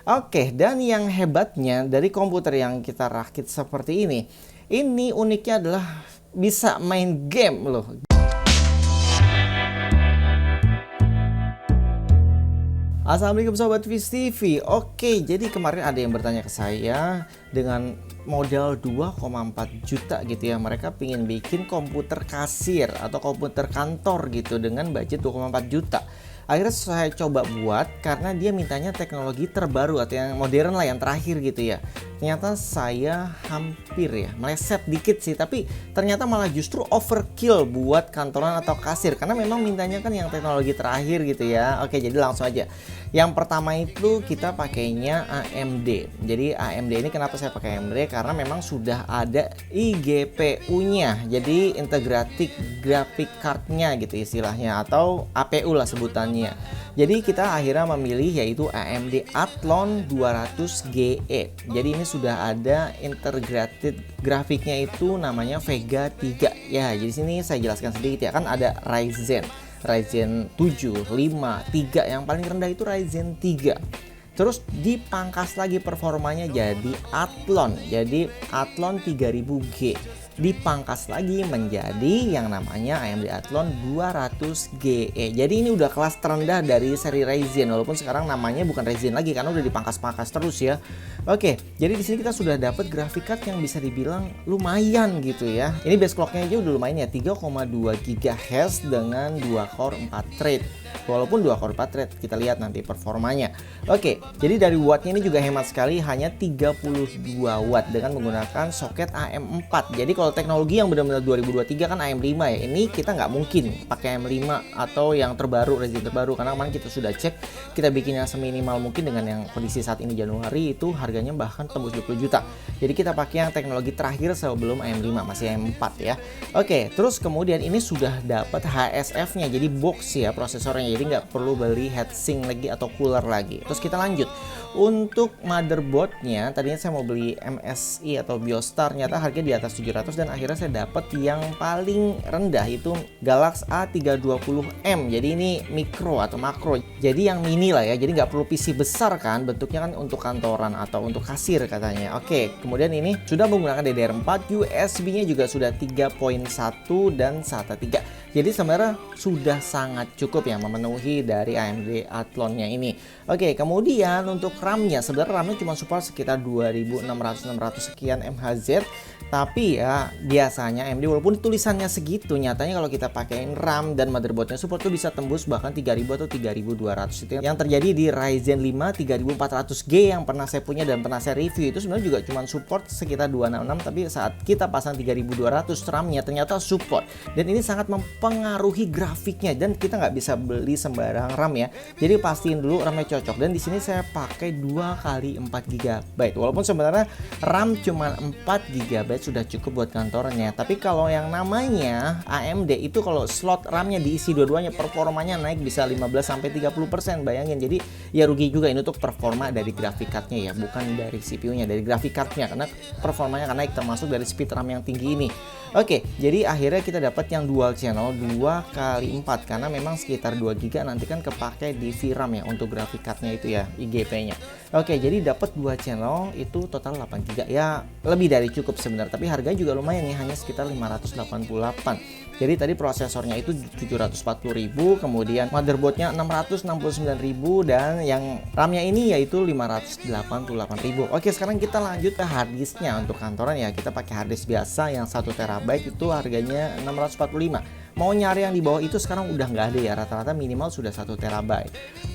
Oke, dan yang hebatnya dari komputer yang kita rakit seperti ini uniknya adalah bisa main game loh. Assalamualaikum Sobat Viz TV. Oke, jadi kemarin ada yang bertanya ke saya dengan modal 2,4 juta gitu ya. Mereka pingin bikin komputer kasir atau komputer kantor gitu dengan budget 2,4 juta. Akhirnya saya coba buat karena dia mintanya teknologi terbaru atau yang modern lah, yang terakhir gitu ya. Ternyata saya hampir ya meleset dikit sih, tapi ternyata malah justru overkill buat kantoran atau kasir karena memang mintanya kan yang teknologi terakhir gitu ya. Oke, jadi langsung aja. Yang pertama itu kita pakainya AMD. Jadi AMD ini kenapa saya pakai AMD? Karena memang sudah ada iGPU-nya. Jadi integrated graphic card-nya gitu istilahnya, atau APU lah sebutannya. Jadi kita akhirnya memilih yaitu AMD Athlon 200GE. Jadi ini sudah ada integrated grafiknya, itu namanya Vega 3 ya. Jadi sini saya jelaskan sedikit ya. Kan ada Ryzen 7, 5, 3, yang paling rendah itu Ryzen 3. Terus dipangkas lagi performanya jadi Athlon. Jadi Athlon 3000G dipangkas lagi menjadi yang namanya AMD Athlon 200GE. Jadi ini udah kelas terendah dari seri Ryzen, walaupun sekarang namanya bukan Ryzen lagi karena udah dipangkas-pangkas terus ya. Oke, jadi di sini kita sudah dapat graphic card yang bisa dibilang lumayan gitu ya. Ini base clocknya aja udah lumayan ya, 3,2 GHz dengan 2 core 4 thread. Walaupun 2 core 4 thread, kita lihat nanti performanya. Oke, jadi dari wattnya ini juga hemat sekali, hanya 32 watt dengan menggunakan soket AM4. Jadi kalau teknologi yang benar-benar 2023 kan AM5 ya. Ini kita nggak mungkin pakai AM5 atau yang terbaru, Ryzen terbaru, karena kemarin kita sudah cek, kita bikinnya seminimal mungkin dengan yang kondisi saat ini Januari itu harganya bahkan tembus 20 juta. Jadi kita pakai yang teknologi terakhir sebelum AM5, masih AM4 ya. Oke, terus kemudian ini sudah dapat HSF-nya, jadi box ya prosesornya. Jadi nggak perlu beli heatsink lagi atau cooler lagi. Terus kita lanjut. Untuk motherboardnya, tadinya saya mau beli MSI atau Biostar, ternyata harganya di atas 700 dan akhirnya saya dapat yang paling rendah itu Galax A320M. Jadi ini mikro atau makro, jadi yang mini lah ya. Jadi nggak perlu PC besar kan, bentuknya kan untuk kantoran atau untuk kasir katanya. Oke, kemudian ini sudah menggunakan DDR4, USB-nya juga sudah 3.1 dan SATA 3. Jadi sebenarnya sudah sangat cukup ya memenuhi dari AMD Athlon-nya ini. Oke, kemudian untuk RAM-nya, sebenarnya RAM-nya cuma support sekitar 2600-600 sekian MHz. Tapi ya biasanya AMD walaupun tulisannya segitu, nyatanya kalau kita pakaiin RAM dan motherboardnya support tuh bisa tembus bahkan 3000 atau 3200. Itu yang terjadi di Ryzen 5 3400G yang pernah saya punya dan pernah saya review. Itu sebenarnya juga cuma support sekitar 266, tapi saat kita pasang 3200 RAM-nya ternyata support. Dan ini sangat mempengaruhi grafiknya, dan kita nggak bisa beli sembarang RAM ya. Jadi pastiin dulu RAM-nya cocok. Dan di sini saya pakai 2x4 GB. Walaupun sebenarnya RAM cuma 4 GB sudah cukup buat kantornya. Tapi kalau yang namanya AMD itu kalau slot RAM-nya diisi dua-duanya, performanya naik bisa 15-30%. Bayangin, jadi ya rugi juga ini untuk performa dari graphic card-nya ya, bukan dari CPU-nya, dari graphic card-nya, karena performanya akan naik termasuk dari speed RAM yang tinggi ini. Oke, jadi akhirnya kita dapat yang dual channel 2x4 karena memang sekitar 2 GB nanti kan kepake di VRAM ya untuk graphic card-nya itu ya, IGP-nya. Oke, jadi dapat 2 channel itu total 8 GB. Ya, lebih dari cukup sebenarnya, tapi harganya juga lumayan nih, hanya sekitar 588. Jadi tadi prosesornya itu 740.000, kemudian motherboardnya 669.000, dan yang RAM-nya ini yaitu 588.000. Oke, sekarang kita lanjut ke harddisknya. Untuk kantoran ya kita pakai harddisk biasa yang 1 TB itu harganya 645. Mau nyari yang di bawah itu sekarang udah nggak ada ya, rata-rata minimal sudah 1 TB.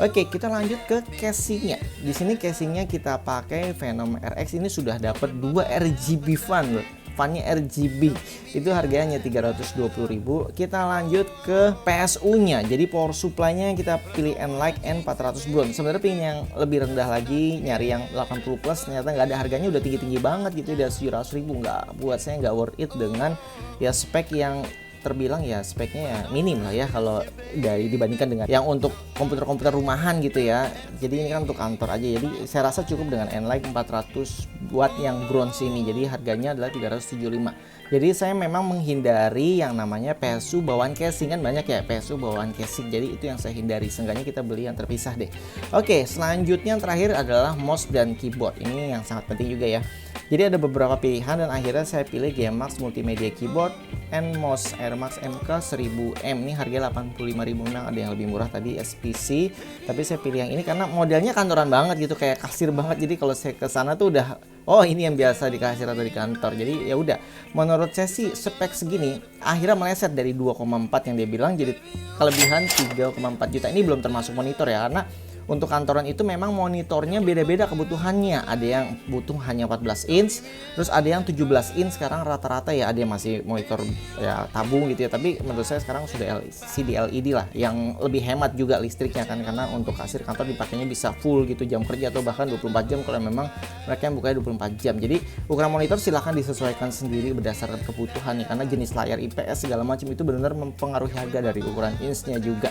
Oke, kita lanjut ke casingnya. Di sini casingnya kita pakai Venom RX, ini sudah dapat 2 RGB fan loh. Fannya RGB itu harganya 320.000. Kita lanjut ke PSU-nya. Jadi power supply-nya kita pilih Enlight N400 Bronze. Sebenarnya pengen yang lebih rendah lagi, nyari yang 80 plus, ternyata nggak ada, harganya udah tinggi-tinggi banget gitu, udah 700.000. Nggak, buat saya nggak worth it dengan ya spek yang terbilang ya speknya ya minim lah ya kalau dari dibandingkan dengan yang untuk komputer-komputer rumahan gitu ya. Jadi ini kan untuk kantor aja. Jadi saya rasa cukup dengan Enlight 400 watt yang bronze ini. Jadi harganya adalah 375. Jadi saya memang menghindari yang namanya PSU bawaan casing, kan banyak ya PSU bawaan casing. Jadi itu yang saya hindari. Seenggaknya kita beli yang terpisah deh. Oke, selanjutnya yang terakhir adalah mouse dan keyboard. Ini yang sangat penting juga ya. Jadi ada beberapa pilihan dan akhirnya saya pilih GMAX Multimedia Keyboard and Mouse AirMax MK 1000M. Ini harga 85.000, memang ada yang lebih murah tadi SPC, tapi saya pilih yang ini karena modelnya kantoran banget gitu, kayak kasir banget. Jadi kalau saya ke sana tuh udah, oh ini yang biasa di kasir atau di kantor. Jadi ya udah, menurut saya sih spek segini akhirnya meleset dari 2,4 yang dia bilang jadi kelebihan 3,4 juta. Ini belum termasuk monitor ya, karena untuk kantoran itu memang monitornya beda-beda kebutuhannya. Ada yang butuh hanya 14 inch, terus ada yang 17 inch. Sekarang rata-rata ya ada yang masih monitor ya tabung gitu ya. Tapi menurut saya sekarang sudah LCD LED lah, yang lebih hemat juga listriknya kan, karena untuk kasir kantor dipakainya bisa full gitu jam kerja atau bahkan 24 jam kalau memang mereka yang bukanya 24 jam. Jadi ukuran monitor silahkan disesuaikan sendiri berdasarkan kebutuhannya, karena jenis layar IPS segala macam itu benar-benar mempengaruhi harga dari ukuran inchnya juga.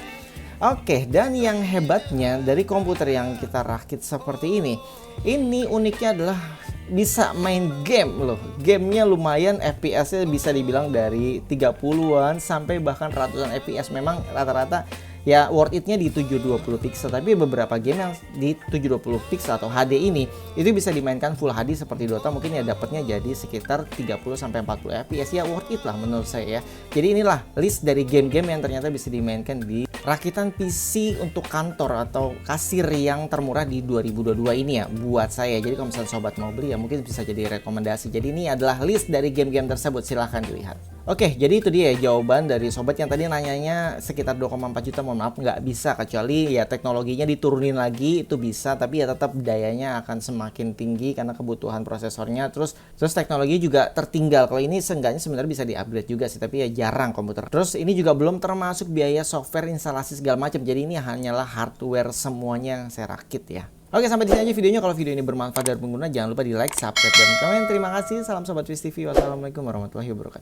Oke, dan yang hebatnya dari komputer yang kita rakit seperti ini uniknya adalah bisa main game loh. Gamenya lumayan, FPS-nya bisa dibilang dari 30-an sampai bahkan ratusan FPS. Memang rata-rata ya worth it-nya di 720 pixel, tapi beberapa game yang di 720 pixel atau HD ini itu bisa dimainkan full HD seperti Dota, mungkin ya dapatnya jadi sekitar 30 sampai 40 FPS. Ya worth it lah menurut saya ya. Jadi inilah list dari game-game yang ternyata bisa dimainkan di rakitan PC untuk kantor atau kasir yang termurah di 2022 ini ya buat saya. Jadi kalau misalnya sobat mau beli ya mungkin bisa jadi rekomendasi. Jadi ini adalah list dari game-game tersebut, silahkan dilihat. Oke, jadi itu dia jawaban dari sobat yang tadi nanyanya sekitar 2,4 juta. Mohon maaf nggak bisa, kecuali ya teknologinya diturunin lagi itu bisa, tapi ya tetap dayanya akan semakin tinggi karena kebutuhan prosesornya. Terus teknologi juga tertinggal. Kalau ini seenggaknya sebenarnya bisa di-upgrade juga sih, tapi ya jarang komputer. Terus ini juga belum termasuk biaya software, instalasi segala macam. Jadi ini hanyalah hardware semuanya yang saya rakit ya. Oke, sampai di sini aja videonya. Kalau video ini bermanfaat dari pengguna, jangan lupa di like, subscribe, dan komen. Terima kasih. Salam Sobat Fis TV. Wassalamualaikum warahmatullahi wabarakatuh.